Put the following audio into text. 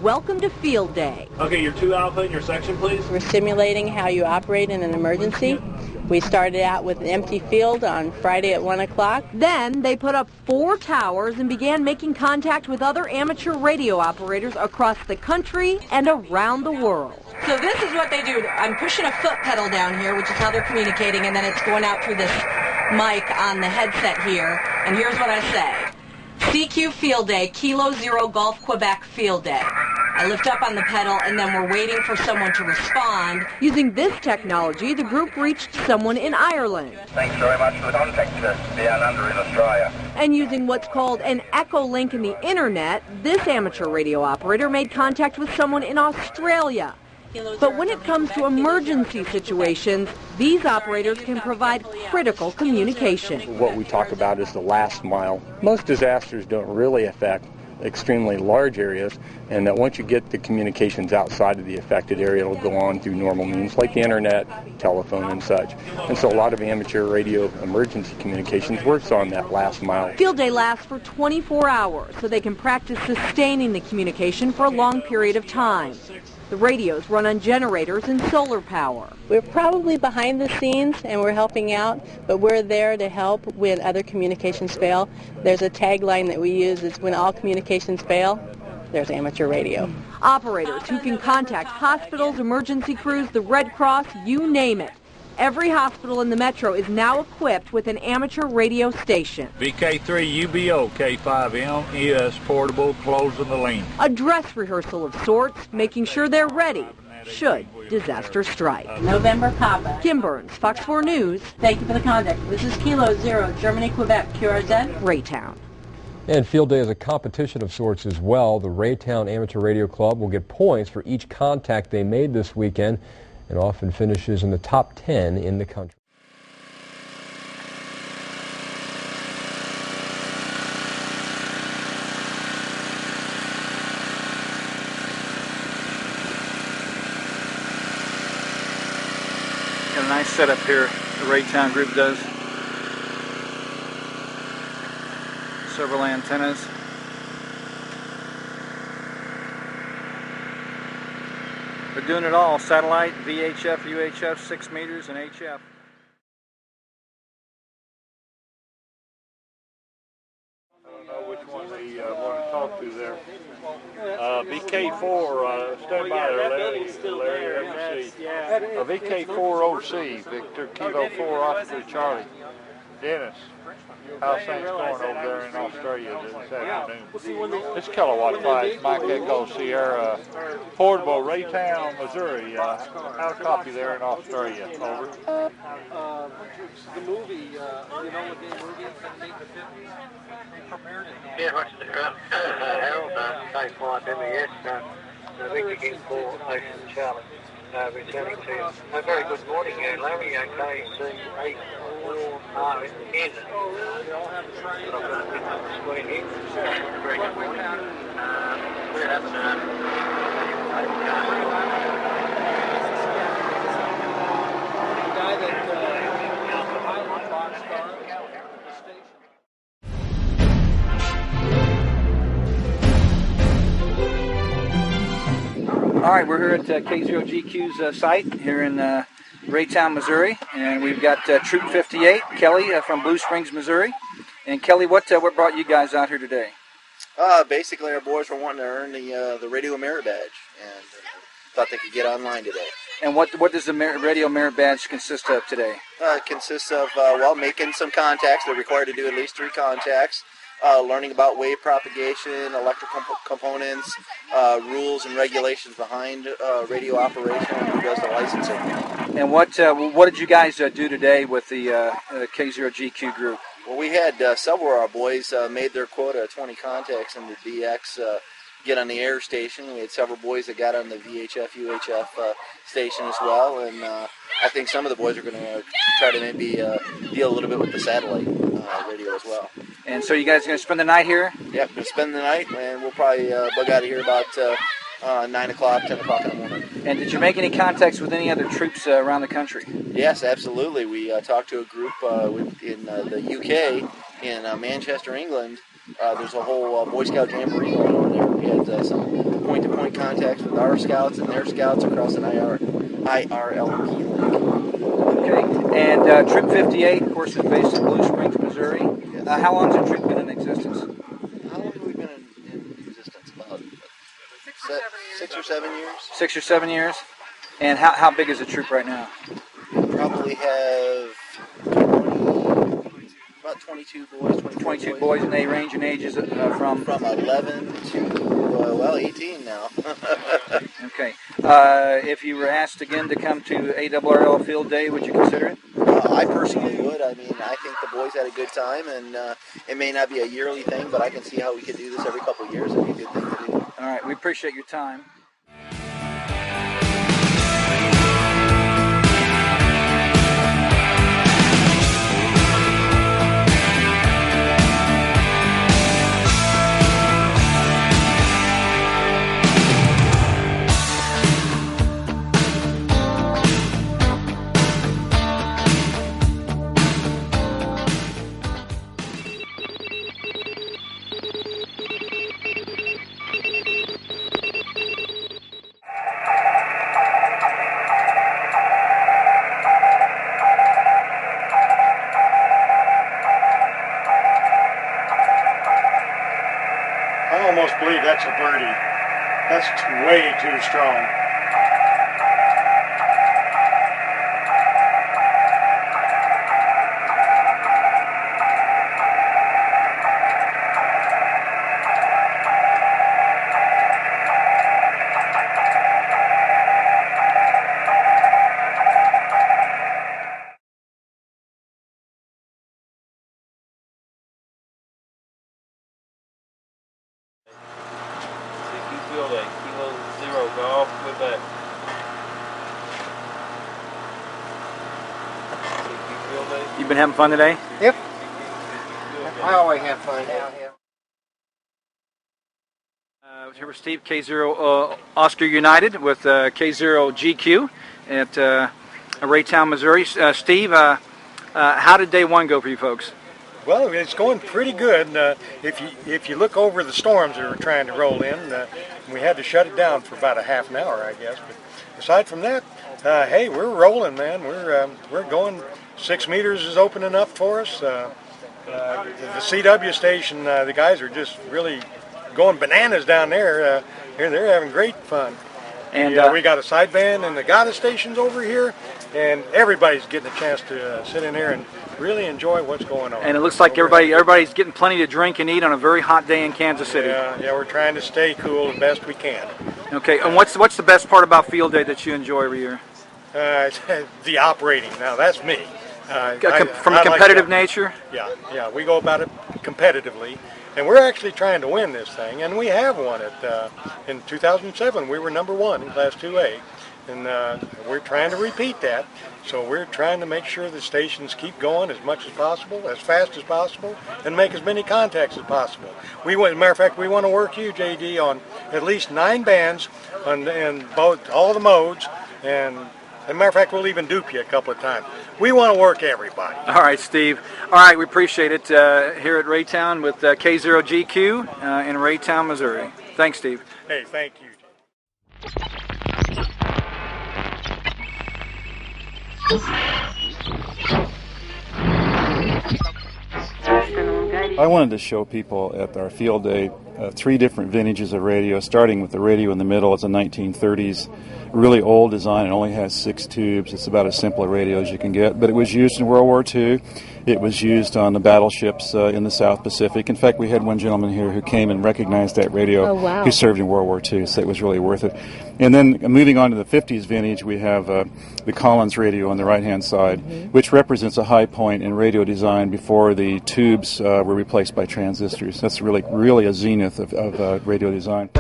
welcome to Field Day. Okay, your 2 Alpha in your section, please. We're simulating how you operate in an emergency. We started out with an empty field on Friday at 1 o'clock. Then they put up 4 towers and began making contact with other amateur radio operators across the country and around the world. So this is what they do. I'm pushing a foot pedal down here, which is how they're communicating, and then it's going out through this mic on the headset here. And here's what I say. CQ Field Day, Kilo Zero Golf Quebec Field Day. I lift up on the pedal, and then we're waiting for someone to respond. Using this technology, the group reached someone in Ireland. Thanks very much for the contact down under in Australia. And using what's called an echo link in the internet, this amateur radio operator made contact with someone in Australia. But when it comes to emergency situations, these operators can provide critical communication. What we talk about is the last mile. Most disasters don't really affect extremely large areas, and that once you get the communications outside of the affected area, it'll go on through normal means like the internet, telephone, and such. And so a lot of amateur radio emergency communications works on that last mile. Field Day lasts for 24 hours, so they can practice sustaining the communication for a long period of time. The radios run on generators and solar power. We're probably behind the scenes and we're helping out, but we're there to help when other communications fail. There's a tagline that we use, it's when all communications fail, there's amateur radio. Operators who can contact hospitals, emergency crews, the Red Cross, you name it. Every hospital in the metro is now equipped with an amateur radio station. VK3 UBO K5M ES portable, closing the lane. A dress rehearsal of sorts, making sure they're ready should disaster strike. November Papa. Kim Burns, Fox 4 News. Thank you for the contact. This is Kilo Zero, Germany, Quebec, QRZ. Raytown. And Field Day is a competition of sorts as well. The Raytown Amateur Radio Club will get points for each contact they made this weekend, and often finishes in the top 10 in the country. Got a nice setup here, the Raytown group does. Several antennas. They're doing it all, satellite, VHF, UHF, 6 meters, and HF. I don't know which one they want to talk to there. VK4, stand by there, Larry, let me see. VK4OC, Victor Kilo 4 Oscar Charlie. Dennis, how's things going over there in Australia this afternoon? It's Kilowatt 5, Mike Echo Sierra, portable, Raytown, Missouri. How a copy there in Australia? Over. The movie, you know what the movie is going to meet the 50s? They prepared it. Yeah, Harold, K5 MES, Victor King 4 Ocean Charlie. Returning to you. A very good morning, Larry. KC8 RN. They all have a train. I've got a bit on the screen here. Very good morning. We're having the guy that the pilot box car. All right, we're here at K0GQ's site here in Raytown, Missouri, and we've got Troop 58, Kelly from Blue Springs, Missouri. And Kelly, what brought you guys out here today? Basically, our boys were wanting to earn the Radio Merit Badge, and thought they could get online today. And what does the Radio Merit Badge consist of today? It consists of, making some contacts. They're required to do at least 3 contacts. Learning about wave propagation, electrical components, rules and regulations behind radio operation, and who does the licensing. And what did you guys do today with the K0GQ group? Well, we had several of our boys made their quota of 20 contacts in the DX, get on the air station. We had several boys that got on the VHF, UHF station as well, and I think some of the boys are going to try to maybe deal a little bit with the satellite radio as well. And so you guys are going to spend the night here? Yep, we're going to spend the night, and we'll probably bug out of here about 9 o'clock, 10 o'clock in the morning. And did you make any contacts with any other troops around the country? Yes, absolutely. We talked to a group in the UK, in Manchester, England. There's a whole Boy Scout jamboree going on there. We had some point-to-point contacts with our scouts and their scouts across an IRLP link. Okay, and Troop 58, of course, is based in Blue Springs, Missouri. How long has the troop been in existence? How long have we been in existence? About 6 or 7 years. 6 or 7 years. And how big is the troop right now? We probably have about 22 boys. 22 boys, and they range in ages from 11 to 18 now. Okay. If you were asked again to come to ARRL Field Day, would you consider it? I personally would. I mean, I think the boys had a good time, and it may not be a yearly thing, but I can see how we could do this every couple of years. It'd be a good thing to do. All right. We appreciate your time. I almost believe that's a birdie. That's way too strong. Field Day, Kilo Zero Golf, Quebec. Field Day. You been having fun today? Yep. I always have fun down here. Here with Steve, K0 Oscar United with K0 GQ at Raytown, Missouri. Steve, how did day one go for you folks? Well, it's going pretty good. If you look over the storms that were trying to roll in, we had to shut it down for about a half an hour, I guess. But aside from that, hey, we're rolling, man. We're going. 6 meters is opening up for us. The CW station, the guys are just really going bananas down there. They're having great fun. And we got a sideband and the Gata stations over here, and everybody's getting a chance to sit in there and really enjoy what's going on. And it looks like everybody's getting plenty to drink and eat on a very hot day in Kansas City. Yeah, we're trying to stay cool the best we can. Okay, and what's the best part about Field Day that you enjoy every year? The operating. Now, that's me. From a competitive nature? Yeah, we go about it competitively. And we're actually trying to win this thing, and we have won it. In 2007, we were #1 in Class 2A, and we're trying to repeat that. So we're trying to make sure the stations keep going as much as possible, as fast as possible, and make as many contacts as possible. As a matter of fact, we want to work you, JD, on at least 9 bands in both all the modes, and as a matter of fact, we'll even dupe you a couple of times. We want to work everybody. All right, Steve. All right, we appreciate it here at Raytown with K0GQ in Raytown, Missouri. Thanks, Steve. Hey, thank you. I wanted to show people at our field day 3 different vintages of radio, starting with the radio in the middle. It's a 1930s, really old design. It only has 6 tubes. It's about as simple a radio as you can get, but it was used in World War II. It was used on the battleships in the South Pacific. In fact, we had one gentleman here who came and recognized that radio, who served in World War II, so it was really worth it. And then moving on to the 50s vintage, we have the Collins radio on the right-hand side, which represents a high point in radio design before the tubes were replaced by transistors. That's really a zenith of radio design.